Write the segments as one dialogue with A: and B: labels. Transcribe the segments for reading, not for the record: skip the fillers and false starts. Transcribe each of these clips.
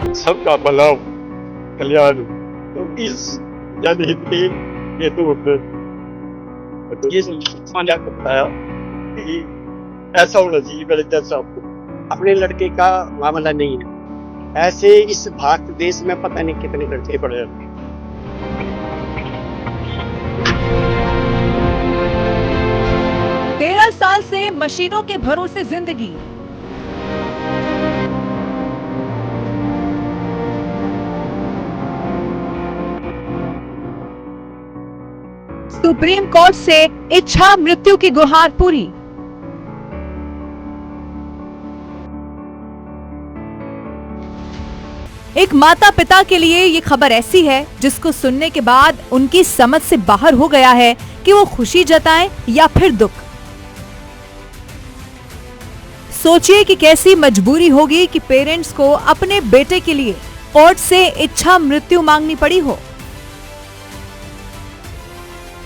A: सबका भला हो, कल्याण हो। तो इस जनहित के हेतु ये साझा करता है कि ऐसा होना चाहिए मेरे जैसा आपको। अपने लड़के का मामला नहीं है, ऐसे इस भारत देश में पता नहीं कितने लड़के पड़े हैं।
B: 13 साल से मशीनों के भरोसे जिंदगी। सुप्रीम कोर्ट से इच्छा मृत्यु की गुहार पूरी। एक माता पिता के लिए ये खबर ऐसी है जिसको सुनने के बाद उनकी समझ से बाहर हो गया है कि वो खुशी जताएं या फिर दुख। सोचिए कि कैसी मजबूरी होगी कि पेरेंट्स को अपने बेटे के लिए कोर्ट से इच्छा मृत्यु मांगनी पड़ी हो।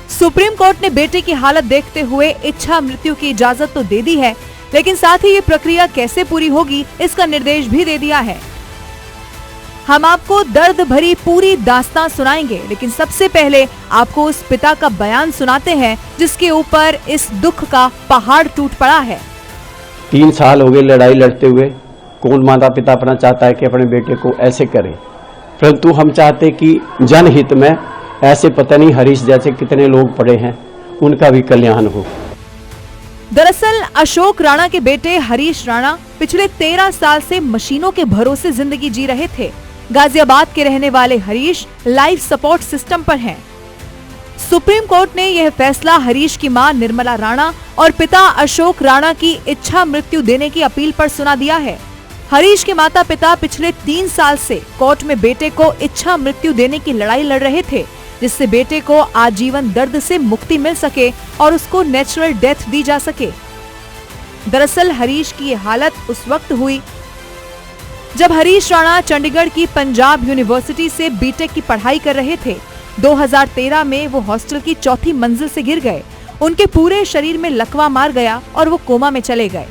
B: सुप्रीम कोर्ट ने बेटे की हालत देखते हुए इच्छा मृत्यु की इजाजत तो दे दी है, लेकिन साथ ही ये प्रक्रिया कैसे पूरी होगी इसका निर्देश भी दे दिया है। हम आपको दर्द भरी पूरी दास्तान सुनाएंगे, लेकिन सबसे पहले आपको उस पिता का बयान सुनाते हैं जिसके ऊपर इस दुख का पहाड़ टूट पड़ा है।
C: 3 साल हो गए लड़ाई लड़ते हुए। कौन माता पिता अपना चाहता है कि अपने बेटे को ऐसे करे, परंतु हम चाहते कि जनहित में ऐसे पता नहीं हरीश जैसे कितने लोग पड़े हैं, उनका भी कल्याण हो।
B: दरअसल अशोक राणा के बेटे हरीश राणा पिछले 13 साल से मशीनों के भरोसे जिंदगी जी रहे थे। गाजियाबाद के रहने वाले हरीश लाइफ सपोर्ट सिस्टम पर हैं। सुप्रीम कोर्ट ने यह फैसला हरीश की मां निर्मला राणा और पिता अशोक राणा की इच्छा मृत्यु देने की अपील पर सुना दिया है। हरीश के माता पिता पिछले 3 साल से कोर्ट में बेटे को इच्छा मृत्यु देने की लड़ाई लड़ रहे थे, जिससे बेटे को आजीवन दर्द से मुक्ति मिल सके और उसको नेचुरल डेथ दी जा सके। दरअसल हरीश की ये हालत उस वक्त हुई जब हरीश राणा चंडीगढ़ की पंजाब यूनिवर्सिटी से बीटेक की पढ़ाई कर रहे थे। 2013 में वो हॉस्टल की 4थी मंजिल से गिर गए। उनके पूरे शरीर में लकवा मार गया और वो कोमा में चले गए।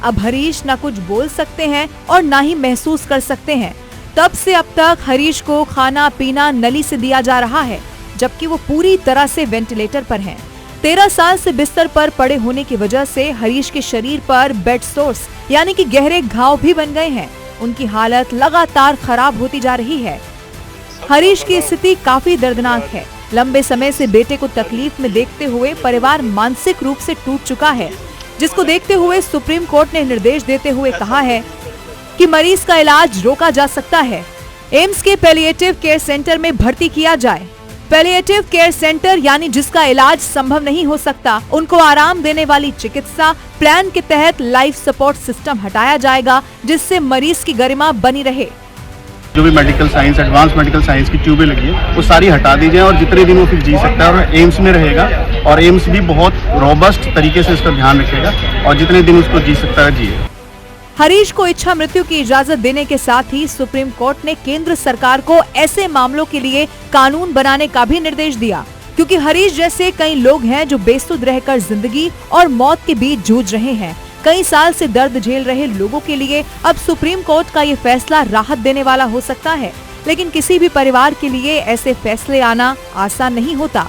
B: अब हरीश ना कुछ बोल सकते हैं और ना ही महसूस कर सकते हैं। तब से अब तक हरीश को खाना पीना नली से दिया जा रहा है, जबकि वो पूरी तरह से वेंटिलेटर पर हैं। 13 साल से बिस्तर पर पड़े होने की वजह से हरीश के शरीर पर बेड सोर्स यानी कि गहरे घाव भी बन गए हैं। उनकी हालत लगातार खराब होती जा रही है। हरीश की स्थिति काफी दर्दनाक है। लंबे समय से बेटे को तकलीफ में देखते हुए परिवार मानसिक रूप से टूट चुका है, जिसको देखते हुए सुप्रीम कोर्ट ने निर्देश देते हुए कहा है कि मरीज का इलाज रोका जा सकता है। एम्स के पैलिएटिव केयर सेंटर में भर्ती किया जाए। पैलिएटिव केयर सेंटर यानी जिसका इलाज संभव नहीं हो सकता, उनको आराम देने वाली चिकित्सा प्लान के तहत लाइफ सपोर्ट सिस्टम हटाया जाएगा, जिससे मरीज की गरिमा बनी रहे।
D: जो भी medical science, advance medical science की ट्यूबें लगी है वो सारी हटा दी जाए और जितने दिन वो फिर जी सकता है और एम्स में रहेगा, और एम्स भी बहुत रोबस्ट तरीके से इसका ध्यान रखेगा और जितने दिन उसको जी सकता है जिए।
B: हरीश को इच्छा मृत्यु की इजाजत देने के साथ ही सुप्रीम कोर्ट ने केंद्र सरकार को ऐसे मामलों के लिए कानून बनाने का भी निर्देश दिया, क्योंकि हरीश जैसे कई लोग हैं जो बेसुध रहकर जिंदगी और मौत के बीच जूझ रहे हैं। कई साल से दर्द झेल रहे लोगों के लिए अब सुप्रीम कोर्ट का ये फैसला राहत देने वाला हो सकता है, लेकिन किसी भी परिवार के लिए ऐसे फैसले आना आसान नहीं होता।